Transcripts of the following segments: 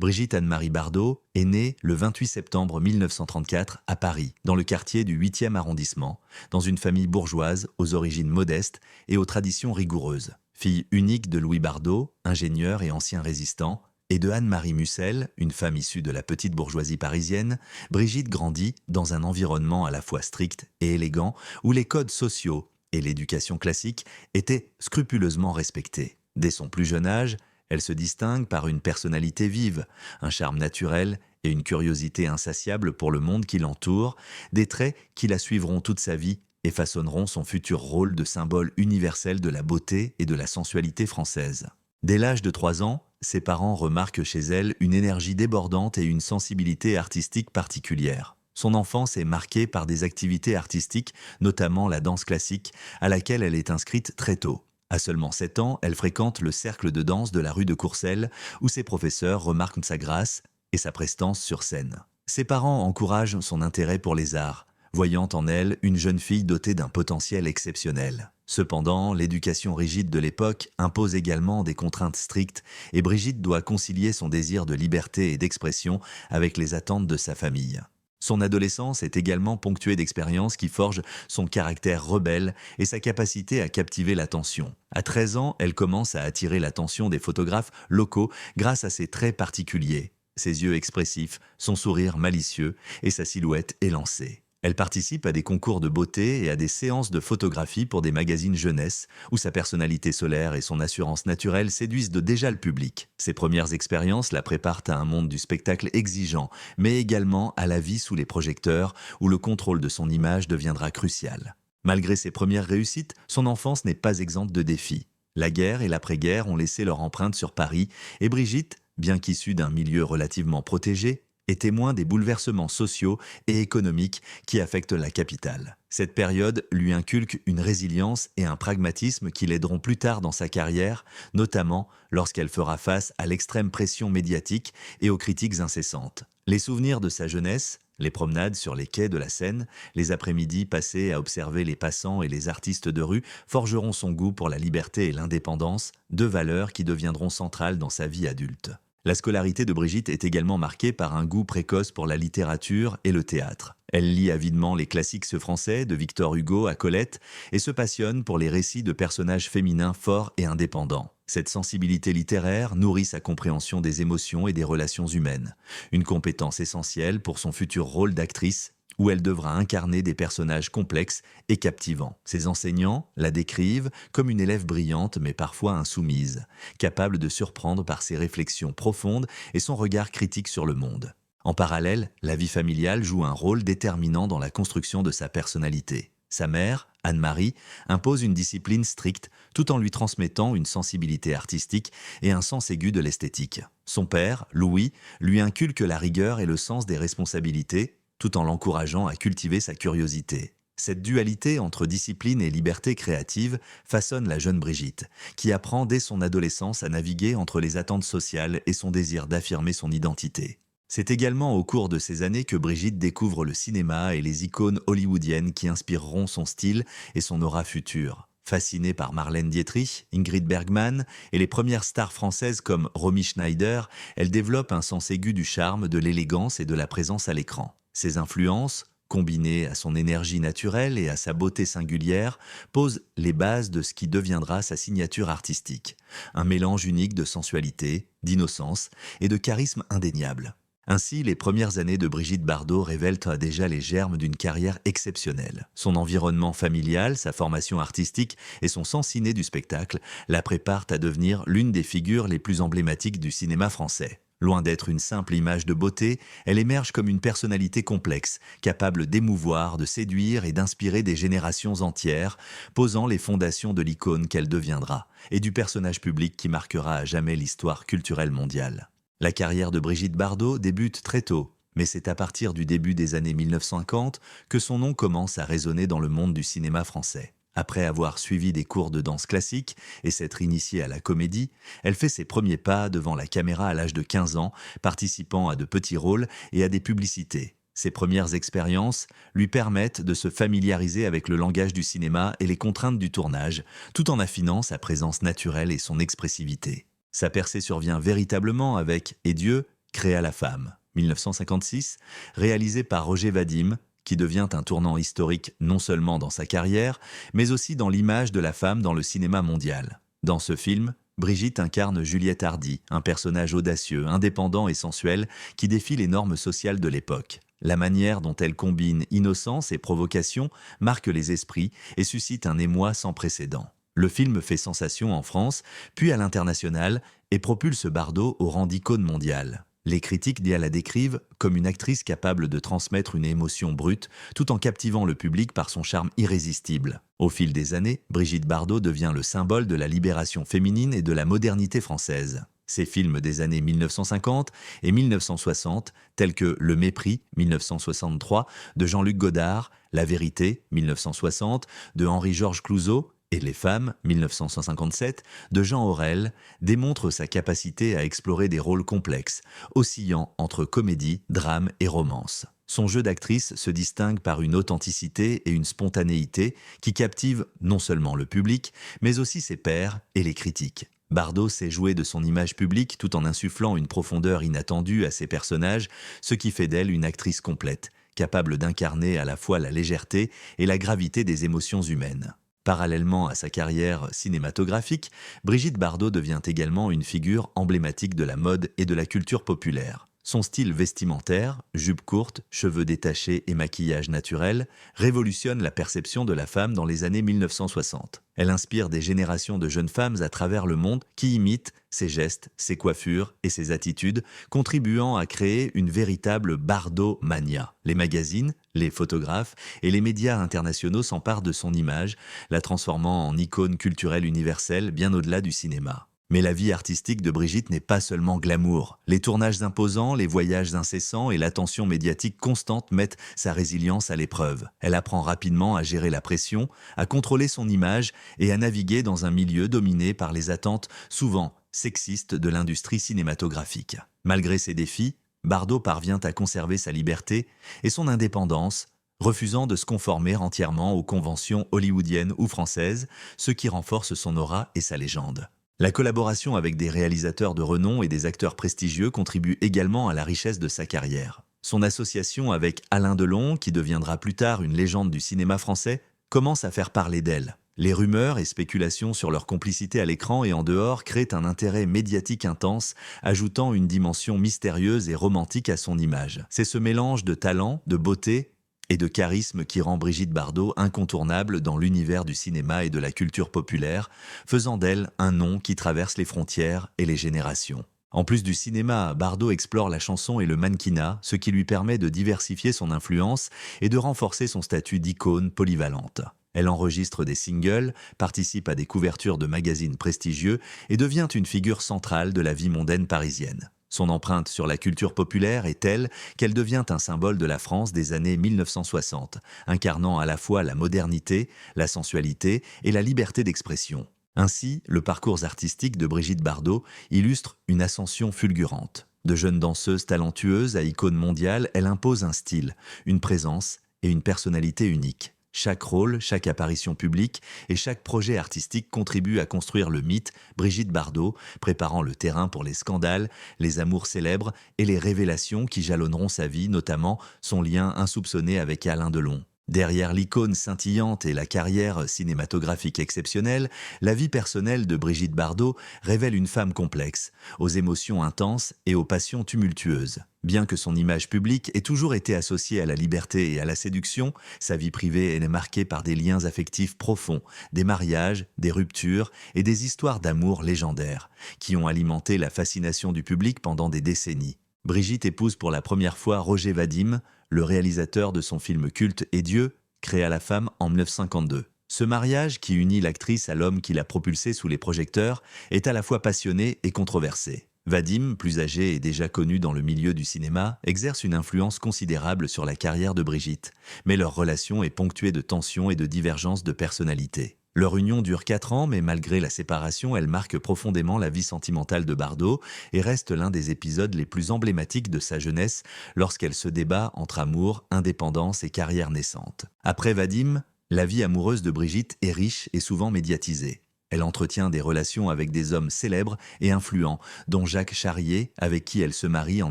Brigitte Anne-Marie Bardot est née le 28 septembre 1934 à Paris, dans le quartier du 8e arrondissement, dans une famille bourgeoise aux origines modestes et aux traditions rigoureuses. Fille unique de Louis Bardot, ingénieur et ancien résistant, et de Anne-Marie Mussel, une femme issue de la petite bourgeoisie parisienne, Brigitte grandit dans un environnement à la fois strict et élégant où les codes sociaux et l'éducation classique étaient scrupuleusement respectés. Dès son plus jeune âge, elle se distingue par une personnalité vive, un charme naturel et une curiosité insatiable pour le monde qui l'entoure, des traits qui la suivront toute sa vie et façonneront son futur rôle de symbole universel de la beauté et de la sensualité française. Dès l'âge de 3 ans, ses parents remarquent chez elle une énergie débordante et une sensibilité artistique particulière. Son enfance est marquée par des activités artistiques, notamment la danse classique, à laquelle elle est inscrite très tôt. À seulement 7 ans, elle fréquente le cercle de danse de la rue de Courcelles, où ses professeurs remarquent sa grâce et sa prestance sur scène. Ses parents encouragent son intérêt pour les arts, voyant en elle une jeune fille dotée d'un potentiel exceptionnel. Cependant, l'éducation rigide de l'époque impose également des contraintes strictes et Brigitte doit concilier son désir de liberté et d'expression avec les attentes de sa famille. Son adolescence est également ponctuée d'expériences qui forgent son caractère rebelle et sa capacité à captiver l'attention. À 13 ans, elle commence à attirer l'attention des photographes locaux grâce à ses traits particuliers, ses yeux expressifs, son sourire malicieux et sa silhouette élancée. Elle participe à des concours de beauté et à des séances de photographie pour des magazines jeunesse, où sa personnalité solaire et son assurance naturelle séduisent déjà le public. Ses premières expériences la préparent à un monde du spectacle exigeant, mais également à la vie sous les projecteurs, où le contrôle de son image deviendra crucial. Malgré ses premières réussites, son enfance n'est pas exempte de défis. La guerre et l'après-guerre ont laissé leur empreinte sur Paris, et Brigitte, bien qu'issue d'un milieu relativement protégé, est témoin des bouleversements sociaux et économiques qui affectent la capitale. Cette période lui inculque une résilience et un pragmatisme qui l'aideront plus tard dans sa carrière, notamment lorsqu'elle fera face à l'extrême pression médiatique et aux critiques incessantes. Les souvenirs de sa jeunesse, les promenades sur les quais de la Seine, les après-midi passés à observer les passants et les artistes de rue forgeront son goût pour la liberté et l'indépendance, deux valeurs qui deviendront centrales dans sa vie adulte. La scolarité de Brigitte est également marquée par un goût précoce pour la littérature et le théâtre. Elle lit avidement les classiques français de Victor Hugo à Colette et se passionne pour les récits de personnages féminins forts et indépendants. Cette sensibilité littéraire nourrit sa compréhension des émotions et des relations humaines, une compétence essentielle pour son futur rôle d'actrice, où elle devra incarner des personnages complexes et captivants. Ses enseignants la décrivent comme une élève brillante mais parfois insoumise, capable de surprendre par ses réflexions profondes et son regard critique sur le monde. En parallèle, la vie familiale joue un rôle déterminant dans la construction de sa personnalité. Sa mère, Anne-Marie, impose une discipline stricte tout en lui transmettant une sensibilité artistique et un sens aigu de l'esthétique. Son père, Louis, lui inculque la rigueur et le sens des responsabilités, tout en l'encourageant à cultiver sa curiosité. Cette dualité entre discipline et liberté créative façonne la jeune Brigitte, qui apprend dès son adolescence à naviguer entre les attentes sociales et son désir d'affirmer son identité. C'est également au cours de ces années que Brigitte découvre le cinéma et les icônes hollywoodiennes qui inspireront son style et son aura future. Fascinée par Marlène Dietrich, Ingrid Bergman et les premières stars françaises comme Romy Schneider, elle développe un sens aigu du charme, de l'élégance et de la présence à l'écran. Ses influences, combinées à son énergie naturelle et à sa beauté singulière, posent les bases de ce qui deviendra sa signature artistique. Un mélange unique de sensualité, d'innocence et de charisme indéniable. Ainsi, les premières années de Brigitte Bardot révèlent déjà les germes d'une carrière exceptionnelle. Son environnement familial, sa formation artistique et son sens inné du spectacle la préparent à devenir l'une des figures les plus emblématiques du cinéma français. Loin d'être une simple image de beauté, elle émerge comme une personnalité complexe, capable d'émouvoir, de séduire et d'inspirer des générations entières, posant les fondations de l'icône qu'elle deviendra, et du personnage public qui marquera à jamais l'histoire culturelle mondiale. La carrière de Brigitte Bardot débute très tôt, mais c'est à partir du début des années 1950 que son nom commence à résonner dans le monde du cinéma français. Après avoir suivi des cours de danse classique et s'être initiée à la comédie, elle fait ses premiers pas devant la caméra à l'âge de 15 ans, participant à de petits rôles et à des publicités. Ses premières expériences lui permettent de se familiariser avec le langage du cinéma et les contraintes du tournage, tout en affinant sa présence naturelle et son expressivité. Sa percée survient véritablement avec « Et Dieu », Créa la femme, 1956, réalisé par Roger Vadim, qui devient un tournant historique non seulement dans sa carrière, mais aussi dans l'image de la femme dans le cinéma mondial. Dans ce film, Brigitte incarne Juliette Hardy, un personnage audacieux, indépendant et sensuel qui défie les normes sociales de l'époque. La manière dont elle combine innocence et provocation marque les esprits et suscite un émoi sans précédent. Le film fait sensation en France, puis à l'international, et propulse Bardot au rang d'icône mondiale. Les critiques la décrivent comme une actrice capable de transmettre une émotion brute tout en captivant le public par son charme irrésistible. Au fil des années, Brigitte Bardot devient le symbole de la libération féminine et de la modernité française. Ses films des années 1950 et 1960, tels que Le Mépris, 1963, de Jean-Luc Godard, La Vérité, 1960, de Henri-Georges Clouzot, et Les femmes, 1957, de Jean Aurel, démontrent sa capacité à explorer des rôles complexes, oscillant entre comédie, drame et romance. Son jeu d'actrice se distingue par une authenticité et une spontanéité qui captivent non seulement le public, mais aussi ses pairs et les critiques. Bardot sait jouer de son image publique tout en insufflant une profondeur inattendue à ses personnages, ce qui fait d'elle une actrice complète, capable d'incarner à la fois la légèreté et la gravité des émotions humaines. Parallèlement à sa carrière cinématographique, Brigitte Bardot devient également une figure emblématique de la mode et de la culture populaire. Son style vestimentaire, jupe courte, cheveux détachés et maquillage naturel, révolutionne la perception de la femme dans les années 1960. Elle inspire des générations de jeunes femmes à travers le monde qui imitent ses gestes, ses coiffures et ses attitudes, contribuant à créer une véritable Bardot-mania. Les magazines, les photographes et les médias internationaux s'emparent de son image, la transformant en icône culturelle universelle bien au-delà du cinéma. Mais la vie artistique de Brigitte n'est pas seulement glamour. Les tournages imposants, les voyages incessants et l'attention médiatique constante mettent sa résilience à l'épreuve. Elle apprend rapidement à gérer la pression, à contrôler son image et à naviguer dans un milieu dominé par les attentes souvent sexistes de l'industrie cinématographique. Malgré ces défis, Bardot parvient à conserver sa liberté et son indépendance, refusant de se conformer entièrement aux conventions hollywoodiennes ou françaises, ce qui renforce son aura et sa légende. La collaboration avec des réalisateurs de renom et des acteurs prestigieux contribue également à la richesse de sa carrière. Son association avec Alain Delon, qui deviendra plus tard une légende du cinéma français, commence à faire parler d'elle. Les rumeurs et spéculations sur leur complicité à l'écran et en dehors créent un intérêt médiatique intense, ajoutant une dimension mystérieuse et romantique à son image. C'est ce mélange de talent, de beauté et de charisme qui rend Brigitte Bardot incontournable dans l'univers du cinéma et de la culture populaire, faisant d'elle un nom qui traverse les frontières et les générations. En plus du cinéma, Bardot explore la chanson et le mannequinat, ce qui lui permet de diversifier son influence et de renforcer son statut d'icône polyvalente. Elle enregistre des singles, participe à des couvertures de magazines prestigieux et devient une figure centrale de la vie mondaine parisienne. Son empreinte sur la culture populaire est telle qu'elle devient un symbole de la France des années 1960, incarnant à la fois la modernité, la sensualité et la liberté d'expression. Ainsi, le parcours artistique de Brigitte Bardot illustre une ascension fulgurante. De jeune danseuse talentueuse à icône mondiale, elle impose un style, une présence et une personnalité unique. Chaque rôle, chaque apparition publique et chaque projet artistique contribue à construire le mythe Brigitte Bardot, préparant le terrain pour les scandales, les amours célèbres et les révélations qui jalonneront sa vie, notamment son lien insoupçonné avec Alain Delon. Derrière l'icône scintillante et la carrière cinématographique exceptionnelle, la vie personnelle de Brigitte Bardot révèle une femme complexe, aux émotions intenses et aux passions tumultueuses. Bien que son image publique ait toujours été associée à la liberté et à la séduction, sa vie privée est marquée par des liens affectifs profonds, des mariages, des ruptures et des histoires d'amour légendaires, qui ont alimenté la fascination du public pendant des décennies. Brigitte épouse pour la première fois Roger Vadim, le réalisateur de son film culte Et Dieu, Créa la femme en 1952. Ce mariage, qui unit l'actrice à l'homme qui l'a propulsée sous les projecteurs, est à la fois passionné et controversé. Vadim, plus âgé et déjà connu dans le milieu du cinéma, exerce une influence considérable sur la carrière de Brigitte, mais leur relation est ponctuée de tensions et de divergences de personnalité. Leur union dure 4 ans, mais malgré la séparation, elle marque profondément la vie sentimentale de Bardot et reste l'un des épisodes les plus emblématiques de sa jeunesse lorsqu'elle se débat entre amour, indépendance et carrière naissante. Après Vadim, la vie amoureuse de Brigitte est riche et souvent médiatisée. Elle entretient des relations avec des hommes célèbres et influents, dont Jacques Charrier, avec qui elle se marie en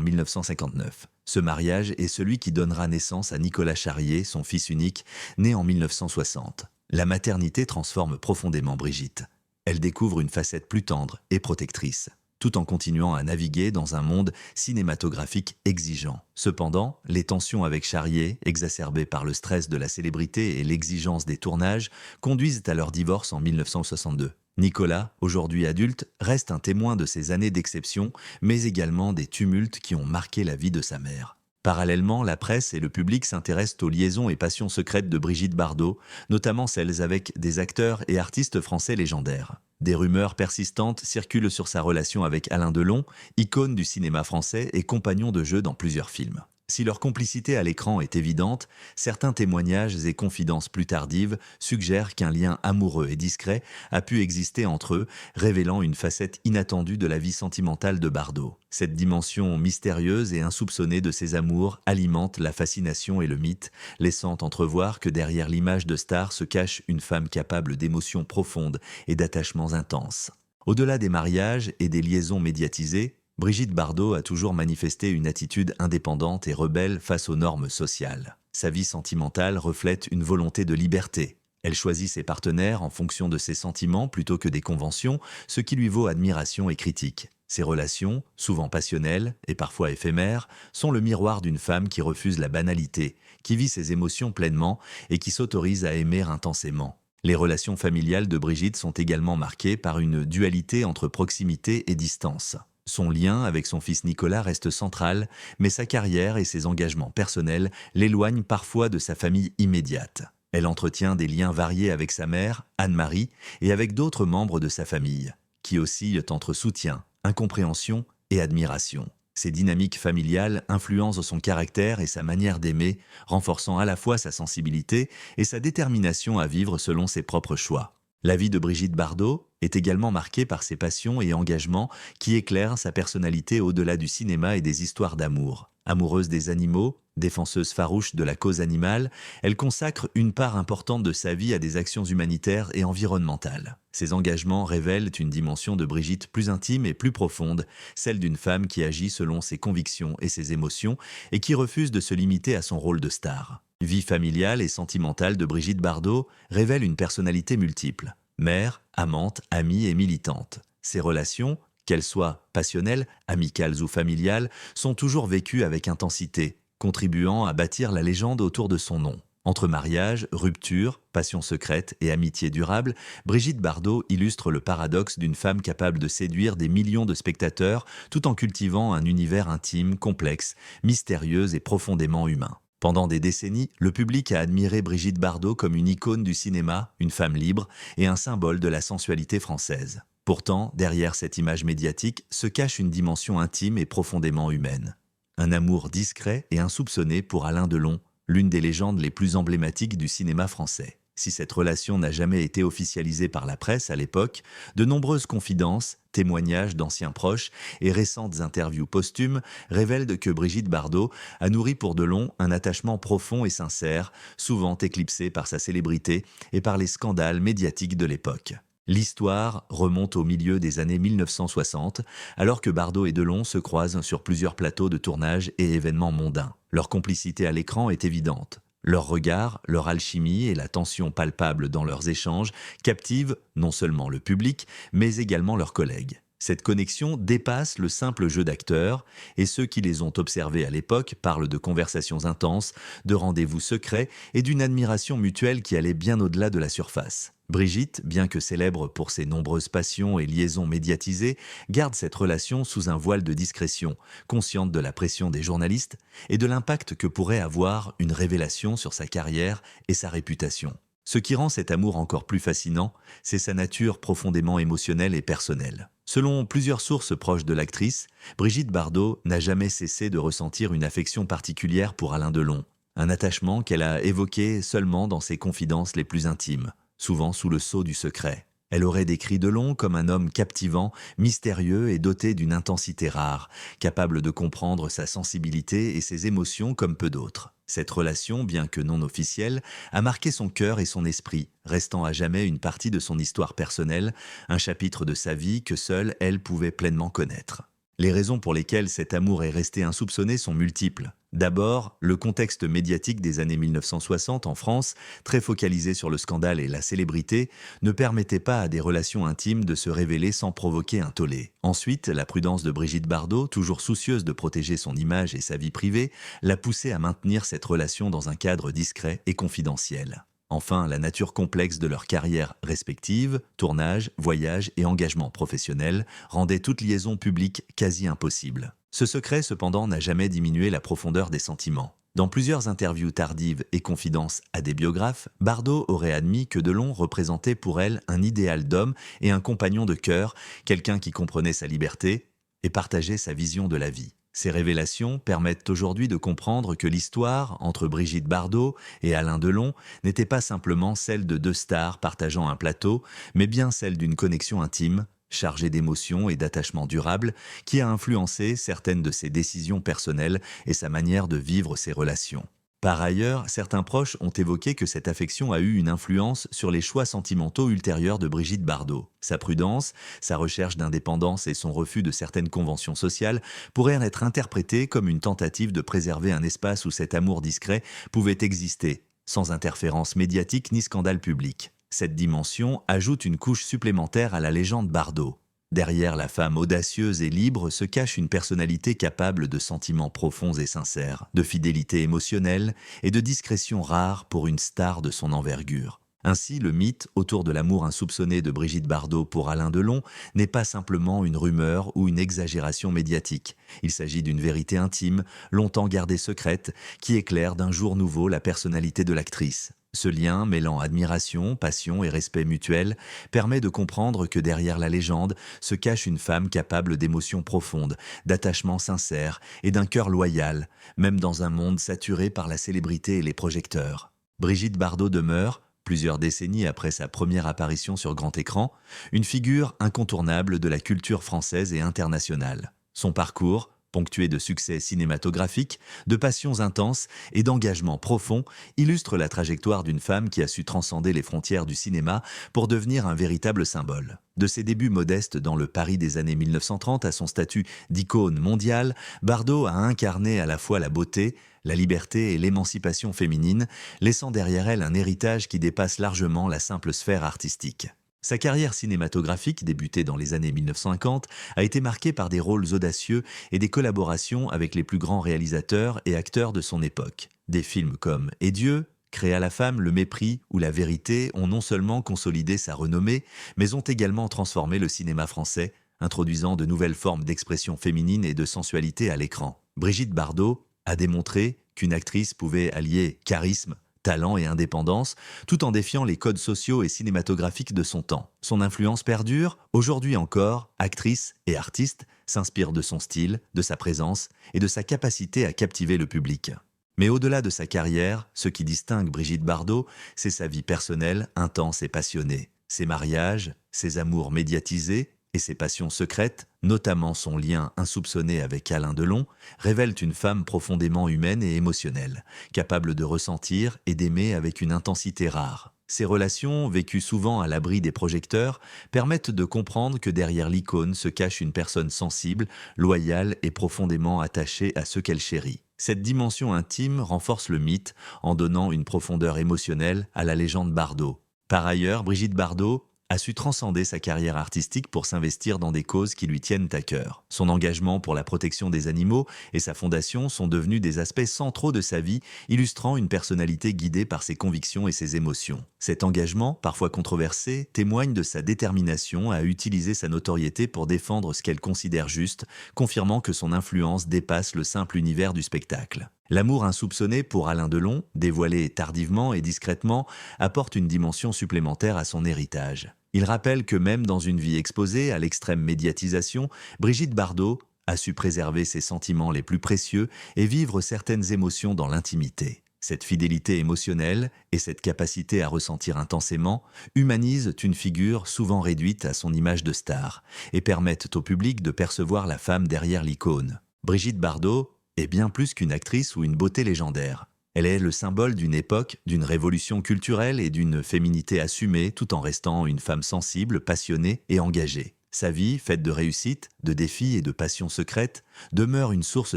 1959. Ce mariage est celui qui donnera naissance à Nicolas Charrier, son fils unique, né en 1960. La maternité transforme profondément Brigitte. Elle découvre une facette plus tendre et protectrice, tout en continuant à naviguer dans un monde cinématographique exigeant. Cependant, les tensions avec Charrier, exacerbées par le stress de la célébrité et l'exigence des tournages, conduisent à leur divorce en 1962. Nicolas, aujourd'hui adulte, reste un témoin de ces années d'exception, mais également des tumultes qui ont marqué la vie de sa mère. Parallèlement, la presse et le public s'intéressent aux liaisons et passions secrètes de Brigitte Bardot, notamment celles avec des acteurs et artistes français légendaires. Des rumeurs persistantes circulent sur sa relation avec Alain Delon, icône du cinéma français et compagnon de jeu dans plusieurs films. Si leur complicité à l'écran est évidente, certains témoignages et confidences plus tardives suggèrent qu'un lien amoureux et discret a pu exister entre eux, révélant une facette inattendue de la vie sentimentale de Bardot. Cette dimension mystérieuse et insoupçonnée de ses amours alimente la fascination et le mythe, laissant entrevoir que derrière l'image de star se cache une femme capable d'émotions profondes et d'attachements intenses. Au-delà des mariages et des liaisons médiatisées, Brigitte Bardot a toujours manifesté une attitude indépendante et rebelle face aux normes sociales. Sa vie sentimentale reflète une volonté de liberté. Elle choisit ses partenaires en fonction de ses sentiments plutôt que des conventions, ce qui lui vaut admiration et critique. Ses relations, souvent passionnelles et parfois éphémères, sont le miroir d'une femme qui refuse la banalité, qui vit ses émotions pleinement et qui s'autorise à aimer intensément. Les relations familiales de Brigitte sont également marquées par une dualité entre proximité et distance. Son lien avec son fils Nicolas reste central, mais sa carrière et ses engagements personnels l'éloignent parfois de sa famille immédiate. Elle entretient des liens variés avec sa mère, Anne-Marie, et avec d'autres membres de sa famille, qui oscillent entre soutien, incompréhension et admiration. Ces dynamiques familiales influencent son caractère et sa manière d'aimer, renforçant à la fois sa sensibilité et sa détermination à vivre selon ses propres choix. La vie de Brigitte Bardot est également marquée par ses passions et engagements qui éclairent sa personnalité au-delà du cinéma et des histoires d'amour. Amoureuse des animaux, défenseuse farouche de la cause animale, elle consacre une part importante de sa vie à des actions humanitaires et environnementales. Ses engagements révèlent une dimension de Brigitte plus intime et plus profonde, celle d'une femme qui agit selon ses convictions et ses émotions et qui refuse de se limiter à son rôle de star. Vie familiale et sentimentale de Brigitte Bardot révèle une personnalité multiple. Mère, amante, amie et militante. Ses relations, qu'elles soient passionnelles, amicales ou familiales, sont toujours vécues avec intensité, contribuant à bâtir la légende autour de son nom. Entre mariage, rupture, passion secrète et amitié durable, Brigitte Bardot illustre le paradoxe d'une femme capable de séduire des millions de spectateurs tout en cultivant un univers intime, complexe, mystérieux et profondément humain. Pendant des décennies, le public a admiré Brigitte Bardot comme une icône du cinéma, une femme libre et un symbole de la sensualité française. Pourtant, derrière cette image médiatique se cache une dimension intime et profondément humaine. Un amour discret et insoupçonné pour Alain Delon, l'une des légendes les plus emblématiques du cinéma français. Si cette relation n'a jamais été officialisée par la presse à l'époque, de nombreuses confidences, témoignages d'anciens proches et récentes interviews posthumes révèlent que Brigitte Bardot a nourri pour Delon un attachement profond et sincère, souvent éclipsé par sa célébrité et par les scandales médiatiques de l'époque. L'histoire remonte au milieu des années 1960, alors que Bardot et Delon se croisent sur plusieurs plateaux de tournage et événements mondains. Leur complicité à l'écran est évidente. Leur regard, leur alchimie et la tension palpable dans leurs échanges captivent non seulement le public, mais également leurs collègues. Cette connexion dépasse le simple jeu d'acteurs, et ceux qui les ont observés à l'époque parlent de conversations intenses, de rendez-vous secrets et d'une admiration mutuelle qui allait bien au-delà de la surface. Brigitte, bien que célèbre pour ses nombreuses passions et liaisons médiatisées, garde cette relation sous un voile de discrétion, consciente de la pression des journalistes et de l'impact que pourrait avoir une révélation sur sa carrière et sa réputation. Ce qui rend cet amour encore plus fascinant, c'est sa nature profondément émotionnelle et personnelle. Selon plusieurs sources proches de l'actrice, Brigitte Bardot n'a jamais cessé de ressentir une affection particulière pour Alain Delon, un attachement qu'elle a évoqué seulement dans ses confidences les plus intimes, souvent sous le sceau du secret. Elle aurait décrit Delon comme un homme captivant, mystérieux et doté d'une intensité rare, capable de comprendre sa sensibilité et ses émotions comme peu d'autres. Cette relation, bien que non officielle, a marqué son cœur et son esprit, restant à jamais une partie de son histoire personnelle, un chapitre de sa vie que seule elle pouvait pleinement connaître. Les raisons pour lesquelles cet amour est resté insoupçonné sont multiples. D'abord, le contexte médiatique des années 1960 en France, très focalisé sur le scandale et la célébrité, ne permettait pas à des relations intimes de se révéler sans provoquer un tollé. Ensuite, la prudence de Brigitte Bardot, toujours soucieuse de protéger son image et sa vie privée, l'a poussée à maintenir cette relation dans un cadre discret et confidentiel. Enfin, la nature complexe de leurs carrières respectives, tournage, voyage et engagement professionnel, rendait toute liaison publique quasi impossible. Ce secret, cependant, n'a jamais diminué la profondeur des sentiments. Dans plusieurs interviews tardives et confidences à des biographes, Bardot aurait admis que Delon représentait pour elle un idéal d'homme et un compagnon de cœur, quelqu'un qui comprenait sa liberté et partageait sa vision de la vie. Ces révélations permettent aujourd'hui de comprendre que l'histoire entre Brigitte Bardot et Alain Delon n'était pas simplement celle de deux stars partageant un plateau, mais bien celle d'une connexion intime, chargée d'émotions et d'attachements durables, qui a influencé certaines de ses décisions personnelles et sa manière de vivre ses relations. Par ailleurs, certains proches ont évoqué que cette affection a eu une influence sur les choix sentimentaux ultérieurs de Brigitte Bardot. Sa prudence, sa recherche d'indépendance et son refus de certaines conventions sociales pourraient être interprétés comme une tentative de préserver un espace où cet amour discret pouvait exister, sans interférence médiatique ni scandale public. Cette dimension ajoute une couche supplémentaire à la légende Bardot. Derrière la femme audacieuse et libre se cache une personnalité capable de sentiments profonds et sincères, de fidélité émotionnelle et de discrétion rare pour une star de son envergure. Ainsi, le mythe autour de l'amour insoupçonné de Brigitte Bardot pour Alain Delon n'est pas simplement une rumeur ou une exagération médiatique. Il s'agit d'une vérité intime, longtemps gardée secrète, qui éclaire d'un jour nouveau la personnalité de l'actrice. Ce lien, mêlant admiration, passion et respect mutuel, permet de comprendre que derrière la légende se cache une femme capable d'émotions profondes, d'attachements sincères et d'un cœur loyal, même dans un monde saturé par la célébrité et les projecteurs. Brigitte Bardot demeure, plusieurs décennies après sa première apparition sur grand écran, une figure incontournable de la culture française et internationale. Son parcours, ponctué de succès cinématographiques, de passions intenses et d'engagements profonds, illustre la trajectoire d'une femme qui a su transcender les frontières du cinéma pour devenir un véritable symbole. De ses débuts modestes dans le Paris des années 1930 à son statut d'icône mondiale, Bardot a incarné à la fois la beauté, la liberté et l'émancipation féminine, laissant derrière elle un héritage qui dépasse largement la simple sphère artistique. Sa carrière cinématographique, débutée dans les années 1950, a été marquée par des rôles audacieux et des collaborations avec les plus grands réalisateurs et acteurs de son époque. Des films comme Et Dieu, Créa la femme, Le mépris ou La vérité ont non seulement consolidé sa renommée, mais ont également transformé le cinéma français, introduisant de nouvelles formes d'expression féminine et de sensualité à l'écran. Brigitte Bardot a démontré qu'une actrice pouvait allier charisme, talent et indépendance, tout en défiant les codes sociaux et cinématographiques de son temps. Son influence perdure, aujourd'hui encore, actrice et artiste s'inspirent de son style, de sa présence et de sa capacité à captiver le public. Mais au-delà de sa carrière, ce qui distingue Brigitte Bardot, c'est sa vie personnelle intense et passionnée. Ses mariages, ses amours médiatisés et ses passions secrètes, notamment son lien insoupçonné avec Alain Delon, révèlent une femme profondément humaine et émotionnelle, capable de ressentir et d'aimer avec une intensité rare. Ces relations, vécues souvent à l'abri des projecteurs, permettent de comprendre que derrière l'icône se cache une personne sensible, loyale et profondément attachée à ceux qu'elle chérit. Cette dimension intime renforce le mythe en donnant une profondeur émotionnelle à la légende Bardot. Par ailleurs, Brigitte Bardot a su transcender sa carrière artistique pour s'investir dans des causes qui lui tiennent à cœur. Son engagement pour la protection des animaux et sa fondation sont devenus des aspects centraux de sa vie, illustrant une personnalité guidée par ses convictions et ses émotions. Cet engagement, parfois controversé, témoigne de sa détermination à utiliser sa notoriété pour défendre ce qu'elle considère juste, confirmant que son influence dépasse le simple univers du spectacle. L'amour insoupçonné pour Alain Delon, dévoilé tardivement et discrètement, apporte une dimension supplémentaire à son héritage. Il rappelle que même dans une vie exposée à l'extrême médiatisation, Brigitte Bardot a su préserver ses sentiments les plus précieux et vivre certaines émotions dans l'intimité. Cette fidélité émotionnelle et cette capacité à ressentir intensément humanisent une figure souvent réduite à son image de star et permettent au public de percevoir la femme derrière l'icône. Brigitte Bardot est bien plus qu'une actrice ou une beauté légendaire. Elle est le symbole d'une époque, d'une révolution culturelle et d'une féminité assumée tout en restant une femme sensible, passionnée et engagée. Sa vie, faite de réussites, de défis et de passions secrètes, demeure une source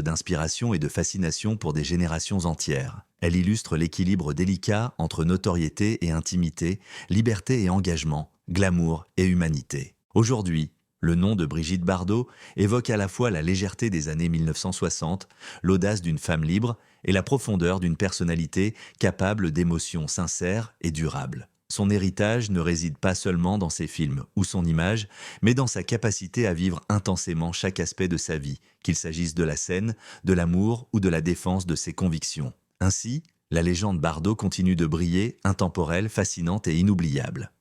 d'inspiration et de fascination pour des générations entières. Elle illustre l'équilibre délicat entre notoriété et intimité, liberté et engagement, glamour et humanité. Aujourd'hui, le nom de Brigitte Bardot évoque à la fois la légèreté des années 1960, l'audace d'une femme libre et la profondeur d'une personnalité capable d'émotions sincères et durables. Son héritage ne réside pas seulement dans ses films ou son image, mais dans sa capacité à vivre intensément chaque aspect de sa vie, qu'il s'agisse de la scène, de l'amour ou de la défense de ses convictions. Ainsi, la légende Bardot continue de briller, intemporelle, fascinante et inoubliable.